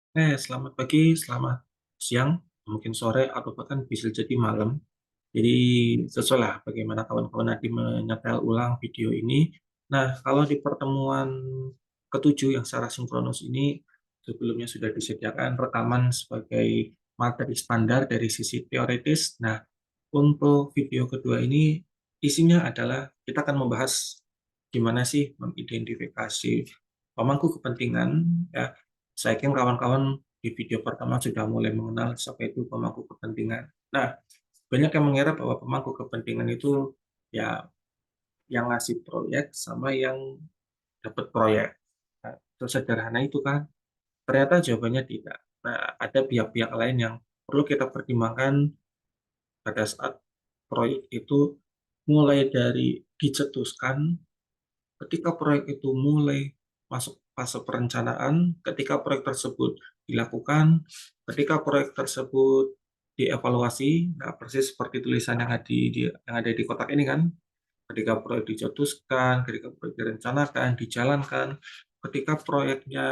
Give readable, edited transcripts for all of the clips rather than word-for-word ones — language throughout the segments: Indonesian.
Selamat pagi, selamat siang, mungkin sore, atau bahkan bisa jadi malam. Jadi sesuai lah bagaimana kawan-kawan nanti menyetel ulang video ini. Nah, kalau di pertemuan ketujuh yang secara sinkronus ini, sebelumnya sudah disediakan rekaman sebagai materi standar dari sisi teoritis. Nah, untuk video kedua ini, isinya adalah kita akan membahas gimana sih mengidentifikasi pemangku kepentingan. Ya, saya yakin kawan-kawan di video pertama sudah mulai mengenal siapa itu pemangku kepentingan. Nah, banyak yang mengira bahwa pemangku kepentingan itu ya yang ngasih proyek sama yang dapat proyek. Nah, itu sederhana itu kan? Ternyata jawabannya tidak. Nah, ada pihak-pihak lain yang perlu kita pertimbangkan pada saat proyek itu mulai dari dicetuskan, ketika proyek itu mulai masuk fase perencanaan, ketika proyek tersebut dilakukan, ketika proyek tersebut dievaluasi, nah persis seperti tulisan yang ada di kotak ini kan, ketika proyek dicetuskan, ketika proyek direncanakan, dijalankan, ketika proyeknya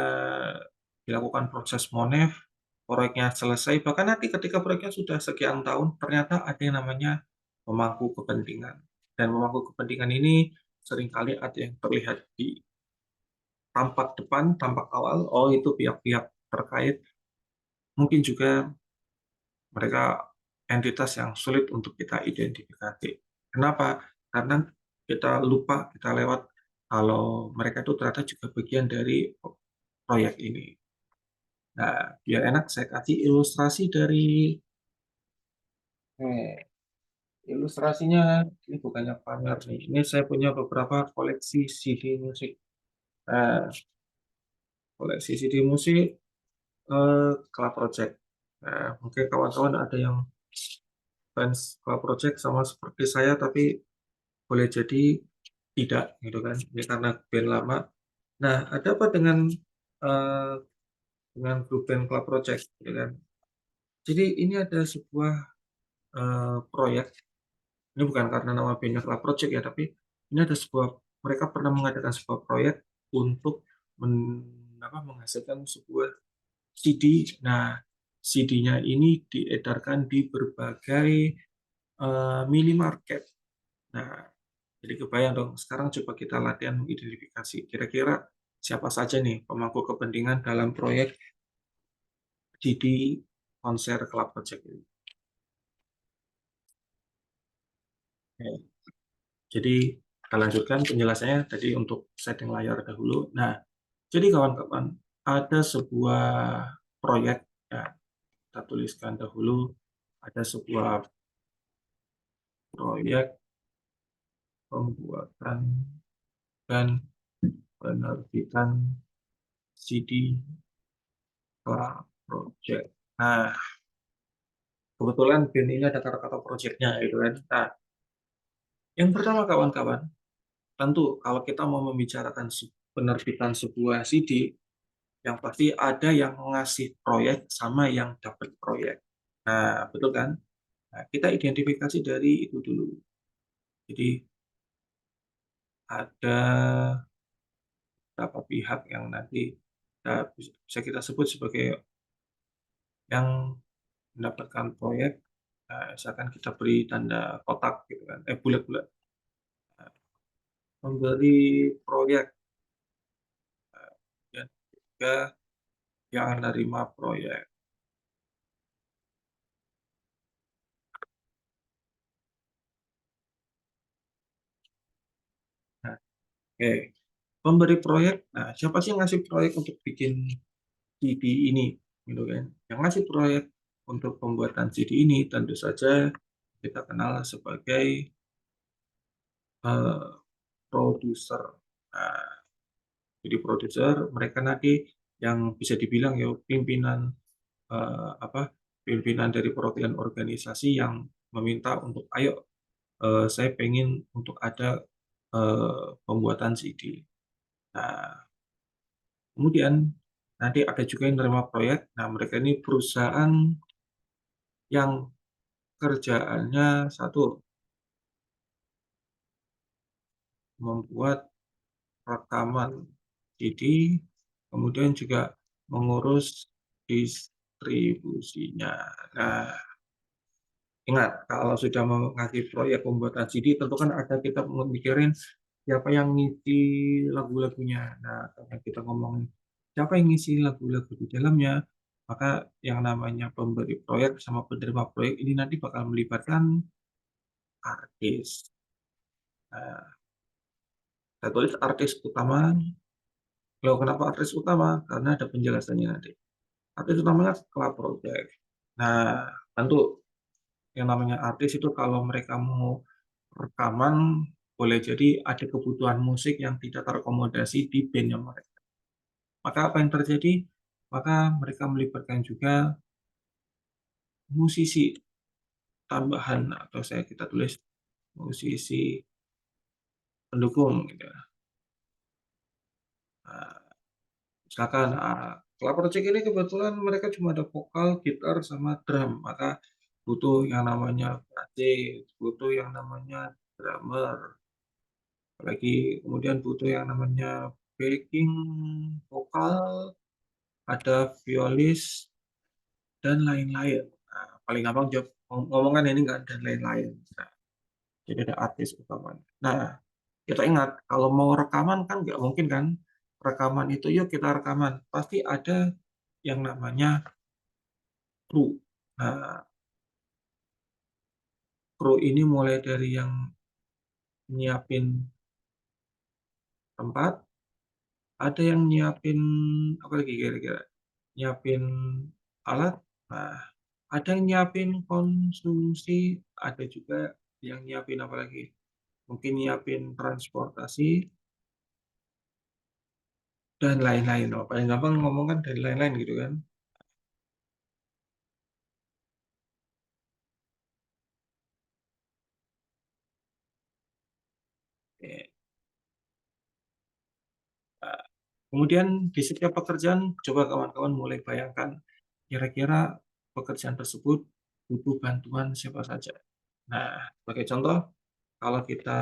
dilakukan proses monef, proyeknya selesai, bahkan nanti ketika proyeknya sudah sekian tahun, ternyata ada yang namanya pemangku kepentingan. Dan pemangku kepentingan ini seringkali ada yang terlihat di tampak depan, tampak awal, oh itu pihak-pihak terkait, mungkin juga mereka entitas yang sulit untuk kita identifikasi. Kenapa? Karena kita lupa, kita lewat kalau mereka itu ternyata juga bagian dari proyek ini. Nah, biar enak saya kasih ilustrasi dari ilustrasinya. Ini bukannya pamer nih. Ini saya punya beberapa koleksi CD musik. Nah, koleksi CD musik Club Project. Nah, mungkin kawan-kawan ada yang fans Club Project sama seperti saya, tapi boleh jadi tidak gitu kan. Ini karena band lama. Nah, ada apa eh, dengan grup band Club Project gitu kan. Jadi ini ada sebuah proyek. Ini bukan karena nama bandnya Club Project ya, tapi ini ada sebuah, mereka pernah mengadakan sebuah proyek untuk menghasilkan sebuah CD. Nah, CD-nya ini diedarkan di berbagai minimarket. Nah, jadi kebayang dong, sekarang coba kita latihan mengidentifikasi. Kira-kira siapa saja nih pemangku kepentingan dalam proyek CD konser Club Project ini. Oke. Jadi kita lanjutkan penjelasannya tadi untuk setting layar dahulu. Nah, jadi kawan-kawan, ada sebuah proyek, ya, kita tuliskan dahulu, ada sebuah proyek pembuatan dan penerbitan CD Club Project. Nah, kebetulan band ini ada kata-kata projectnya gitu kan. Nah, yang pertama kawan-kawan, tentu kalau kita mau membicarakan penerbitan sebuah CD, yang pasti ada yang ngasih proyek sama yang dapat proyek. Nah, betul kan? Nah, kita identifikasi dari itu dulu. Jadi ada beberapa pihak yang nanti bisa kita sebut sebagai yang mendapatkan proyek. Nah, misalkan kita beri tanda kotak gitu kan, bulat-bulat. Nah, memberi proyek, dan juga yang menerima proyek. Nah, oke. Pemberi proyek, nah siapa sih yang ngasih proyek untuk bikin CD ini, gitu kan? Yang ngasih proyek untuk pembuatan CD ini tentu saja kita kenal sebagai eh, produser. Nah, jadi produser mereka nanti yang bisa dibilang ya pimpinan, apa, pimpinan dari perwakilan organisasi yang meminta untuk ayo, saya pengen untuk ada pembuatan CD. Nah, kemudian nanti ada juga yang menerima proyek. Nah, mereka ini perusahaan yang kerjaannya satu, membuat rekaman CD, kemudian juga mengurus distribusinya. Nah, ingat kalau sudah mengasih proyek pembuatan CD, tentu kan ada kita mikirin siapa yang ngisi lagu-lagunya. Nah, karena kita ngomongin siapa yang ngisi lagu-lagu di dalamnya, maka yang namanya pemberi proyek sama penerima proyek ini nanti bakal melibatkan artis. Nah, saya tulis artis utama. Loh, kenapa artis utama? Karena ada penjelasannya nanti. Artis utamanya Club Project. Nah, tentu yang namanya artis itu kalau mereka mau rekaman, boleh jadi ada kebutuhan musik yang tidak terakomodasi di bandnya mereka. Maka apa yang terjadi? Maka mereka melibatkan juga musisi tambahan atau kita tulis musisi pendukung gitu. Nah, misalkan Club Project ini kebetulan mereka cuma ada vokal, gitar, sama drum, maka butuh yang namanya bassist, butuh yang namanya drummer, apalagi kemudian butuh yang namanya backing vokal, ada violis, dan lain-lain. Nah, paling gampang jawab ngomongan ini nggak dan lain-lain. Nah, jadi ada artis utamanya. Nah, kita ingat kalau mau rekaman kan nggak mungkin kan rekaman itu yuk kita rekaman, pasti ada yang namanya kru. Nah, kru ini mulai dari yang nyiapin tempat, ada yang nyiapin apa lagi kira-kira, nyiapin alat, nah ada yang nyiapin konsumsi, ada juga yang nyiapin apa lagi, mungkin nyiapin transportasi dan lain-lain. Oh, paling gampang ngomong kan dari lain-lain gitu kan. Oke. Nah, kemudian di setiap pekerjaan, coba kawan-kawan mulai bayangkan kira-kira pekerjaan tersebut butuh bantuan siapa saja. Nah, sebagai contoh, kalau kita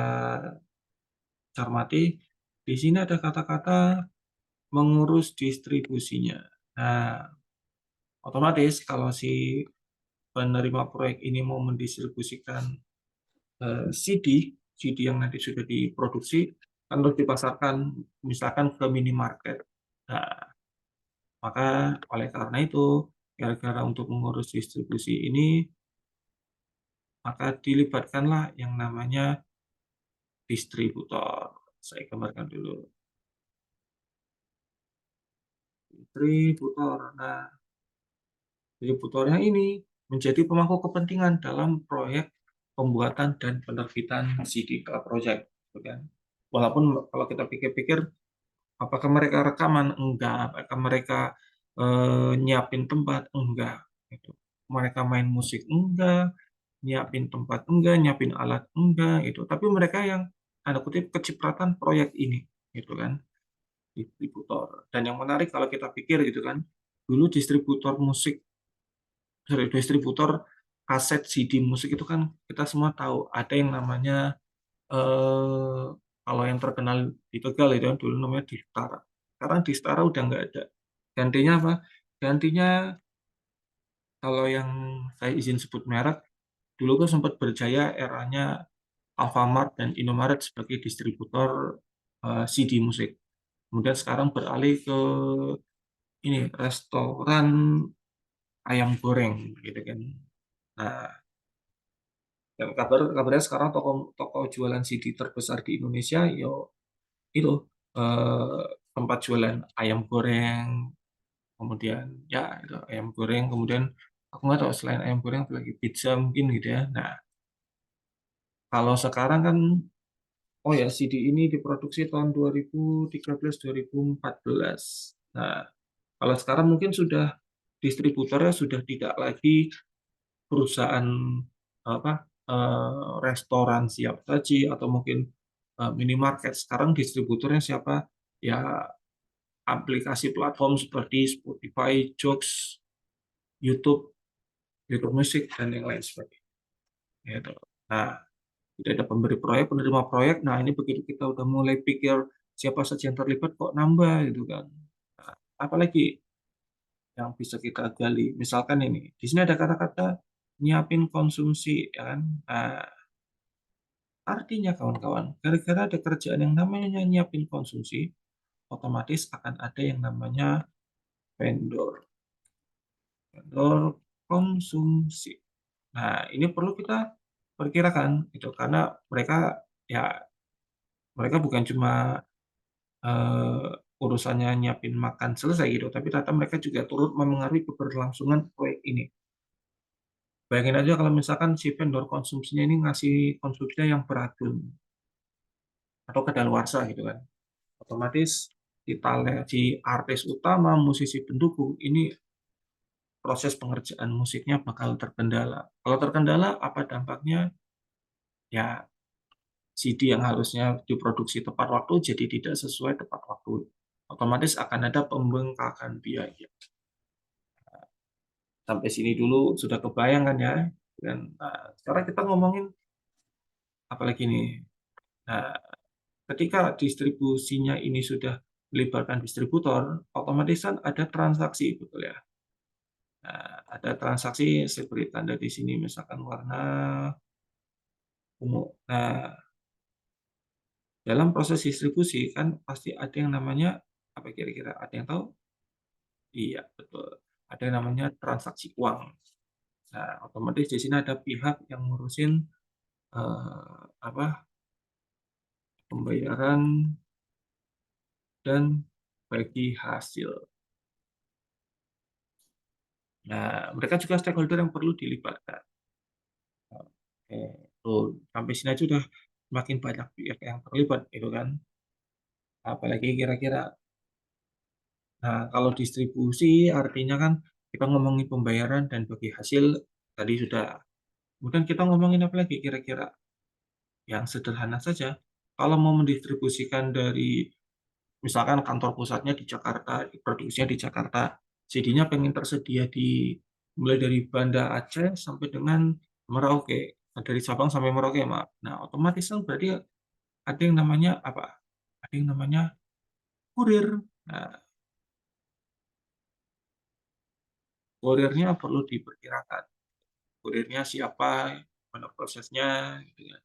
cermati, di sini ada kata-kata mengurus distribusinya. Nah, otomatis kalau si penerima proyek ini mau mendistribusikan CD yang nanti sudah diproduksi, kan harus dipasarkan misalkan ke minimarket. Nah, maka oleh karena itu, gara-gara untuk mengurus distribusi ini, maka dilibatkanlah yang namanya distributor. Saya gambarkan dulu. Distributor. Nah, distributornya ini menjadi pemangku kepentingan dalam proyek pembuatan dan penerbitan CD Club Project. Gitu kan. Walaupun kalau kita pikir-pikir, apakah mereka rekaman? Enggak. Apakah mereka nyiapin tempat? Enggak. Gitu. Mereka main musik? Enggak. Nyiapin tempat? Enggak. Nyiapin alat? Enggak. Itu. Tapi mereka yang tanda kutip kecipratan proyek ini. Gitu kan. Distributor. Dan yang menarik kalau kita pikir gitu kan, dulu distributor musik, sorry, distributor kaset CD musik itu kan kita semua tahu ada yang namanya eh, kalau yang terkenal di Tegal itu kan dulu namanya Distara. Sekarang Distara udah nggak ada. Gantinya apa? Gantinya kalau yang saya izin sebut merek, dulu tuh sempat berjaya eranya Alfamart dan Indomaret sebagai distributor CD musik. Kemudian sekarang beralih ke ini restoran ayam goreng gitu kan. Nah, dan kabarnya sekarang toko toko jualan CD terbesar di Indonesia yo itu eh, tempat jualan ayam goreng, kemudian ya itu ayam goreng, kemudian aku nggak tahu selain ayam goreng apa lagi pizza mungkin gitu ya. Nah, kalau sekarang kan oh ya CD ini diproduksi tahun 2013-2014. Nah, kalau sekarang mungkin sudah distributornya sudah tidak lagi perusahaan apa restoran siap saji atau mungkin minimarket. Sekarang distributornya siapa? Ya aplikasi platform seperti Spotify, Joox, YouTube, YouTube Music dan yang lain sebagainya. Gitu. Nah, tidak ada pemberi proyek, penerima proyek. Nah, ini begitu kita udah mulai pikir siapa saja yang terlibat kok nambah gitu kan. Nah, apalagi yang bisa kita gali. Misalkan ini, di sini ada kata-kata nyiapin konsumsi, ya kan? Nah, artinya kawan-kawan, gara-gara ada kerjaan yang namanya nyiapin konsumsi, otomatis akan ada yang namanya vendor, vendor konsumsi. Nah, ini perlu kita perkirakan itu karena mereka ya mereka bukan cuma urusannya nyiapin makan selesai gitu, tapi ternyata mereka juga turut memengaruhi keberlangsungan proyek ini. Bayangin aja kalau misalkan si vendor konsumsinya ini ngasih konsumsinya yang beracun atau kedaluarsa gitu kan. Otomatis si artis utama, musisi pendukung ini proses pengerjaan musiknya bakal terkendala. Kalau terkendala apa dampaknya? Ya CD yang harusnya diproduksi tepat waktu jadi tidak sesuai tepat waktu. Otomatis akan ada pembengkakan biaya. Sampai sini dulu sudah kebayang kan ya. Dan sekarang kita ngomongin apalagi nih. Nah, ketika distribusinya ini sudah melibatkan distributor, otomatis kan ada transaksi, betul ya. Nah, ada transaksi seperti tanda di sini, misalkan warna ungu. Nah, dalam proses distribusi kan pasti ada yang namanya apa kira-kira? Ada yang tahu? Iya, betul. Ada yang namanya transaksi uang. Nah, otomatis di sini ada pihak yang ngurusin apa pembayaran dan bagi hasil. Nah, mereka juga stakeholder yang perlu dilibatkan. Oke, tuh sampai sini aja udah makin banyak pihak yang terlibat, gitu kan? Apalagi kira-kira. Nah, kalau distribusi artinya kan kita ngomongin pembayaran dan bagi hasil tadi sudah. Kemudian kita ngomongin apa lagi kira-kira? Yang sederhana saja. Kalau mau mendistribusikan dari misalkan kantor pusatnya di Jakarta, produksinya di Jakarta, CD-nya pengen tersedia di mulai dari Banda Aceh sampai dengan Merauke, dari Sabang sampai Merauke, maaf. Nah, otomatis kan berarti ada yang namanya apa? Ada yang namanya kurir. Nah, kurirnya perlu diperkirakan. Kurirnya siapa, mana prosesnya, gitu ya.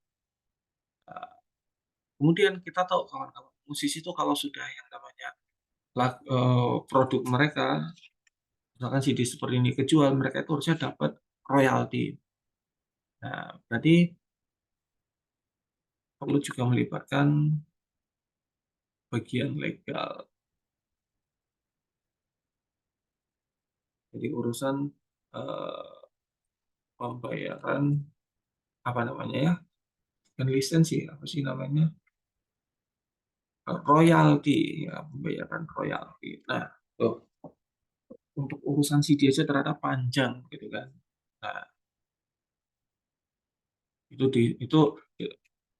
Nah, kemudian kita tahu kawan-kawan musisi itu kalau sudah yang namanya produk mereka misalkan CD seperti ini kejual, mereka itu harusnya dapat royalti. Nah, berarti perlu juga melibatkan bagian legal. Jadi urusan eh, pembayaran apa namanya ya? Kan lisensi apa sih namanya? Royalti ya, pembayaran royalti. Nah, tuh, untuk urusan CD aja ternyata panjang gitu kan. Nah, itu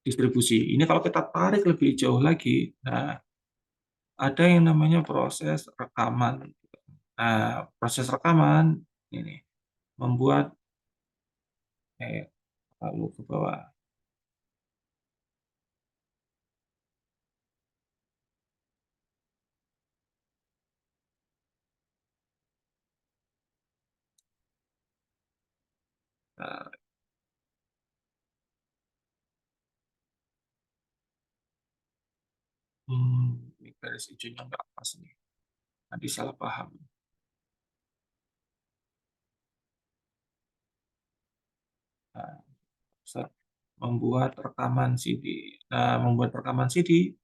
distribusi. Ini kalau kita tarik lebih jauh lagi, nah ada yang namanya proses rekaman. Nah, proses rekaman ini membuat lalu ke bawah. Nah, ini garis hijaunya nggak pas nih. Nanti salah paham. Nah, membuat rekaman CD. Nah, membuat rekaman CD,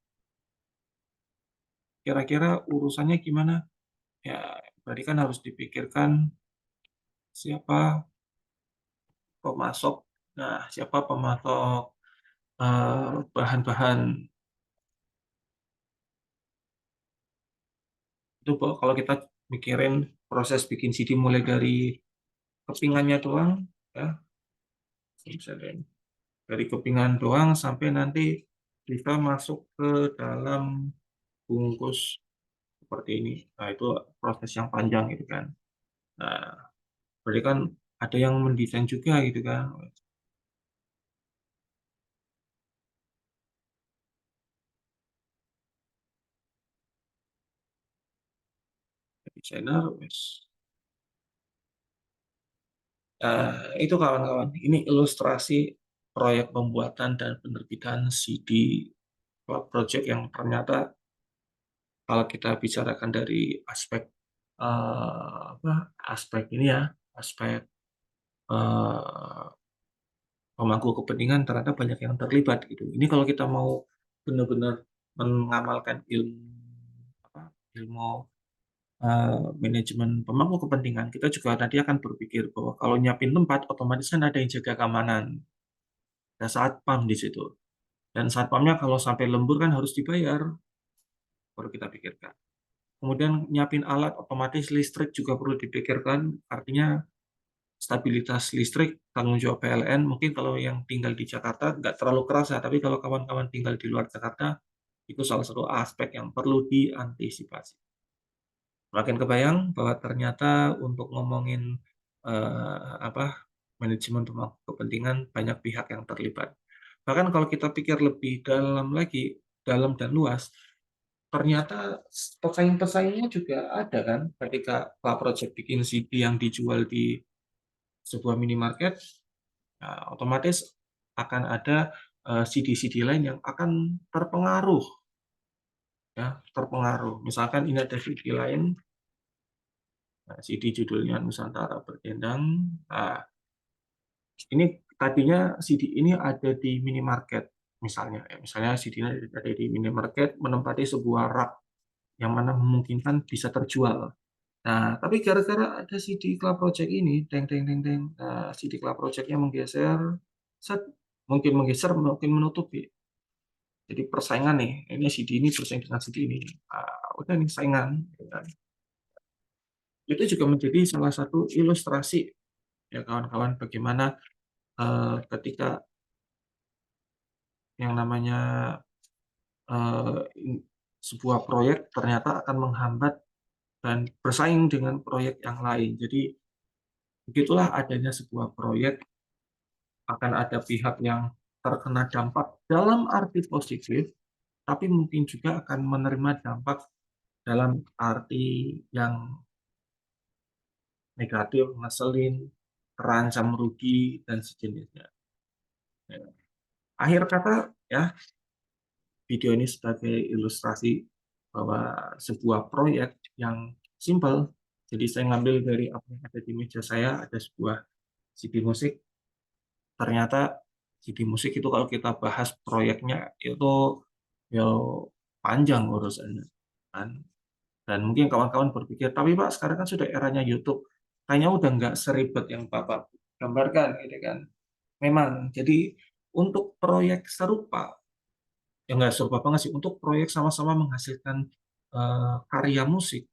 kira-kira urusannya gimana? Ya, berarti kan harus dipikirkan siapa pemasok. Nah, siapa pemasok bahan-bahan itu kalau kita mikirin proses bikin CD mulai dari kepingannya doang, ya, misalnya dari kepingan doang sampai nanti kita masuk ke dalam bungkus seperti ini. Nah, itu proses yang panjang gitu kan. Nah, berarti kan ada yang mendesain juga gitu kan. Desainer, wes. Itu kawan-kawan, ini ilustrasi proyek pembuatan dan penerbitan CD Club Project yang ternyata kalau kita bicarakan dari aspek aspek ini ya, aspek eh, pemangku kepentingan ternyata banyak yang terlibat gitu. Ini kalau kita mau benar-benar mengamalkan ilmu manajemen pemangku kepentingan, kita juga nanti akan berpikir bahwa kalau nyiapin tempat, otomatis kan ada yang jaga keamanan, ada satpam di situ. Dan satpamnya kalau sampai lembur kan harus dibayar, baru kita pikirkan. Kemudian nyiapin alat, otomatis listrik juga perlu dipikirkan, artinya stabilitas listrik, tanggung jawab PLN, mungkin kalau yang tinggal di Jakarta nggak terlalu kerasa, tapi kalau kawan-kawan tinggal di luar Jakarta, itu salah satu aspek yang perlu diantisipasi. Makin kebayang bahwa ternyata untuk ngomongin manajemen pemangku kepentingan banyak pihak yang terlibat. Bahkan kalau kita pikir lebih dalam lagi, dalam dan luas, ternyata pesaing-pesaingnya juga ada kan. Ketika Club Project bikin CD yang dijual di sebuah minimarket, nah, otomatis akan ada CD-CD lain yang akan terpengaruh, ya, terpengaruh. Misalkan ini ada CD lain, nah, CD judulnya Nusantara Berdendang. Nah, ini tadinya CD ini ada di minimarket, misalnya, misalnya CD-nya ada di minimarket menempati sebuah rak yang mana memungkinkan bisa terjual. Nah, tapi gara-gara ada CD Club Project ini, teng teng teng teng, nah, CD Club Project-nya menggeser, set, mungkin menutupi. Jadi persaingan nih, ini CD ini bersaing dengan CD ini. Udah nih saingan. Ya kan. Itu juga menjadi salah satu ilustrasi ya kawan-kawan bagaimana ketika yang namanya eh, sebuah proyek ternyata akan menghambat dan bersaing dengan proyek yang lain. Jadi begitulah adanya sebuah proyek, akan ada pihak yang terkena dampak dalam arti positif, tapi mungkin juga akan menerima dampak dalam arti yang negatif, ngeselin, terancam rugi, dan sejenisnya. Ya. Akhir kata, ya, video ini sebagai ilustrasi bahwa sebuah proyek yang simple, jadi saya ngambil dari apa yang ada di meja saya, ada sebuah CD musik, ternyata CD musik itu kalau kita bahas proyeknya itu ya panjang urusannya kan. Dan mungkin kawan-kawan berpikir, tapi Pak sekarang kan sudah eranya YouTube, kayaknya udah nggak seribet yang Bapak gambarkan gitu kan. Memang, jadi untuk proyek serupa, ya nggak serupa banget sih, untuk proyek sama-sama menghasilkan karya musik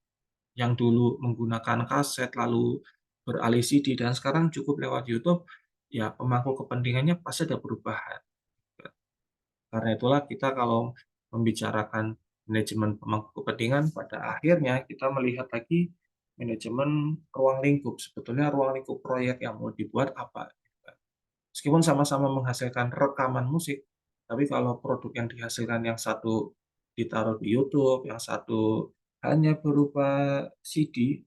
yang dulu menggunakan kaset, lalu beralih CD, dan sekarang cukup lewat YouTube, ya pemangku kepentingannya pasti ada perubahan. Karena itulah kita kalau membicarakan manajemen pemangku kepentingan, pada akhirnya kita melihat lagi manajemen ruang lingkup. Sebetulnya ruang lingkup proyek yang mau dibuat apa? Meskipun sama-sama menghasilkan rekaman musik, tapi kalau produk yang dihasilkan yang satu ditaruh di YouTube, yang satu hanya berupa CD,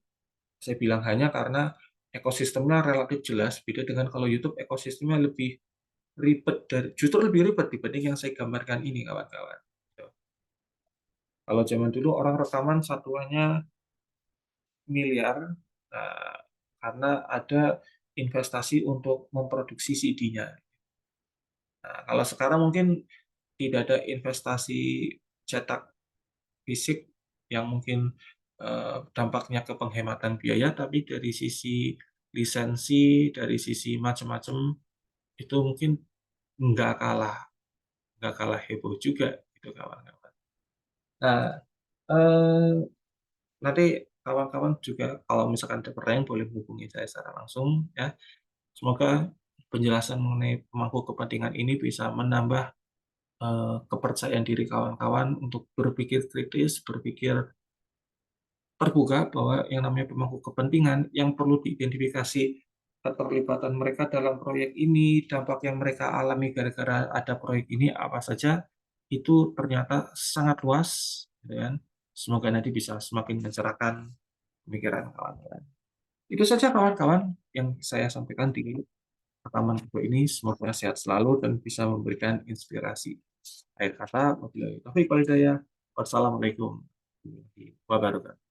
saya bilang hanya karena ekosistemnya relatif jelas, beda dengan kalau YouTube ekosistemnya lebih ribet, justru lebih ribet dibanding yang saya gambarkan ini kawan-kawan. Kalau zaman dulu orang rekaman satuannya miliar, nah, karena ada investasi untuk memproduksi CD-nya. Nah, kalau sekarang mungkin tidak ada investasi cetak fisik yang mungkin dampaknya ke penghematan biaya, tapi dari sisi lisensi, dari sisi macam-macam itu mungkin nggak kalah nggak kalah heboh juga gitu kawan-kawan. Nah, eh, nanti kawan-kawan juga kalau misalkan ada pertanyaan boleh hubungi saya secara langsung ya. Semoga penjelasan mengenai pemangku kepentingan ini bisa menambah kepercayaan diri kawan-kawan untuk berpikir kritis, berpikir terbuka bahwa yang namanya pemangku kepentingan yang perlu diidentifikasi keterlibatan mereka dalam proyek ini, dampak yang mereka alami gara-gara ada proyek ini apa saja, itu ternyata sangat luas, gitu kan. Semoga nanti bisa semakin mencerahkan pemikiran kawan-kawan. Itu saja kawan-kawan yang saya sampaikan di rekaman video ini. Semoga sehat selalu dan bisa memberikan inspirasi. Akhir kata, wabillahi taufiq wal hidayah. Wassalamualaikum warahmatullahi wabarakatuh.